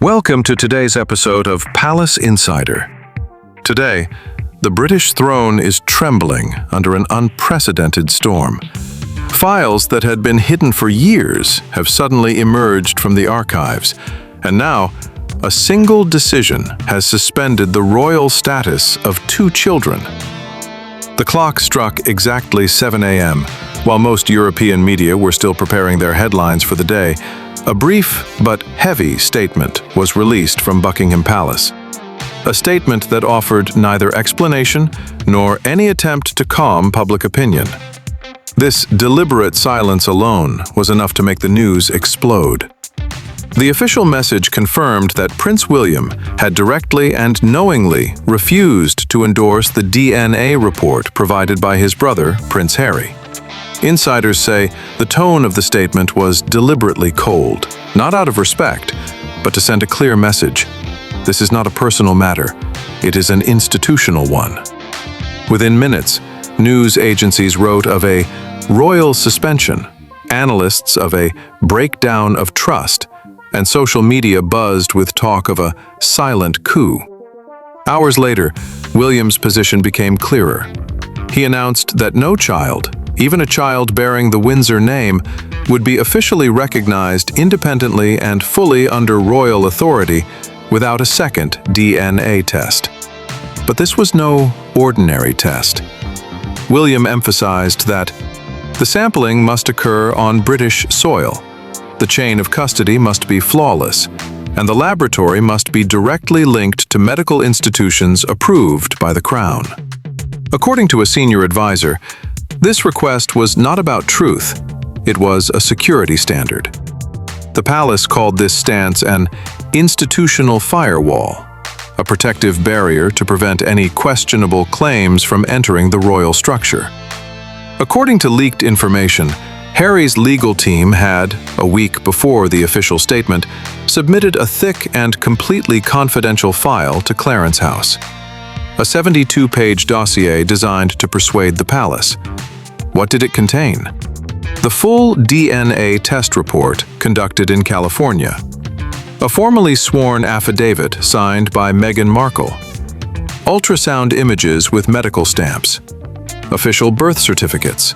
Welcome to today's episode of Palace Insider. Today, the British throne is trembling under an unprecedented storm. Files that had been hidden for years have suddenly emerged from the archives, and now, a single decision has suspended the royal status of two children. The clock struck exactly 7 a.m., while most European media were still preparing their headlines for the day. A brief but heavy statement was released from Buckingham Palace. A statement that offered neither explanation nor any attempt to calm public opinion. This deliberate silence alone was enough to make the news explode. The official message confirmed that Prince William had directly and knowingly refused to endorse the DNA report provided by his brother, Prince Harry. Insiders say the tone of the statement was deliberately cold, not out of respect, but to send a clear message. This is not a personal matter, it is an institutional one. Within minutes, news agencies wrote of a royal suspension, analysts of a breakdown of trust, and social media buzzed with talk of a silent coup. Hours later, William's position became clearer. He announced that no child, even a child bearing the Windsor name, would be officially recognized independently and fully under royal authority without a second DNA test. But this was no ordinary test. William emphasized that the sampling must occur on British soil, the chain of custody must be flawless, and the laboratory must be directly linked to medical institutions approved by the Crown. According to a senior advisor, this request was not about truth, it was a security standard. The palace called this stance an institutional firewall, a protective barrier to prevent any questionable claims from entering the royal structure. According to leaked information, Harry's legal team had, a week before the official statement, submitted a thick and completely confidential file to Clarence House. A 72-page dossier designed to persuade the palace. What did it contain? The full DNA test report conducted in California. A formally sworn affidavit signed by Meghan Markle. Ultrasound images with medical stamps. Official birth certificates.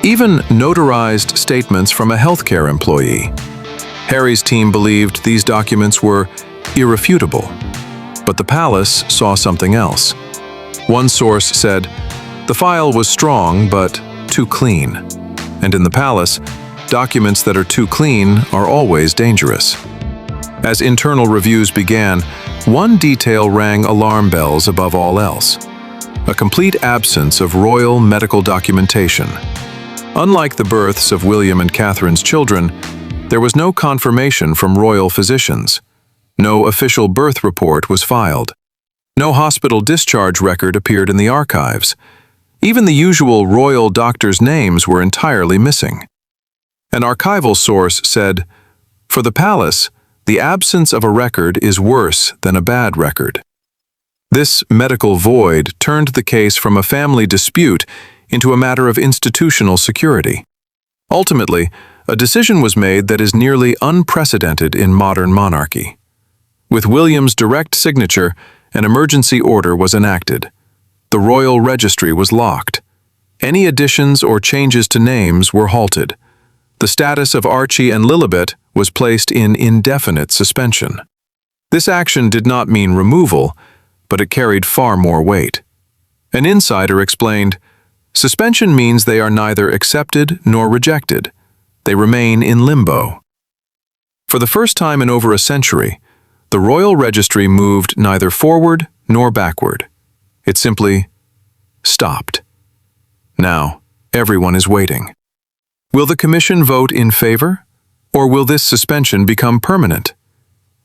Even notarized statements from a healthcare employee. Harry's team believed these documents were irrefutable, but the palace saw something else. One source said, the file was strong but too clean, and in the palace, documents that are too clean are always dangerous. As internal reviews began, one detail rang alarm bells above all else: a complete absence of royal medical documentation. Unlike the births of William and Catherine's children, there was no confirmation from royal physicians. No official birth report was filed. No hospital discharge record appeared in the archives. Even the usual royal doctors' names were entirely missing. An archival source said, "For the palace, the absence of a record is worse than a bad record." This medical void turned the case from a family dispute into a matter of institutional security. Ultimately, a decision was made that is nearly unprecedented in modern monarchy. With William's direct signature, an emergency order was enacted. The royal registry was locked. Any additions or changes to names were halted. The status of Archie and Lilibet was placed in indefinite suspension. This action did not mean removal, but it carried far more weight. An insider explained, "Suspension means they are neither accepted nor rejected. They remain in limbo." For the first time in over a century, the royal registry moved neither forward nor backward. It simply stopped. Now, everyone is waiting. Will the commission vote in favor? Or will this suspension become permanent?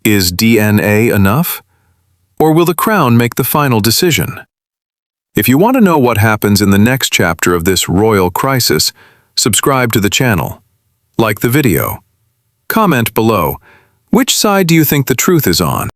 Is DNA enough? Or will the Crown make the final decision? If you want to know what happens in the next chapter of this royal crisis, subscribe to the channel. Like the video. Comment below. Which side do you think the truth is on?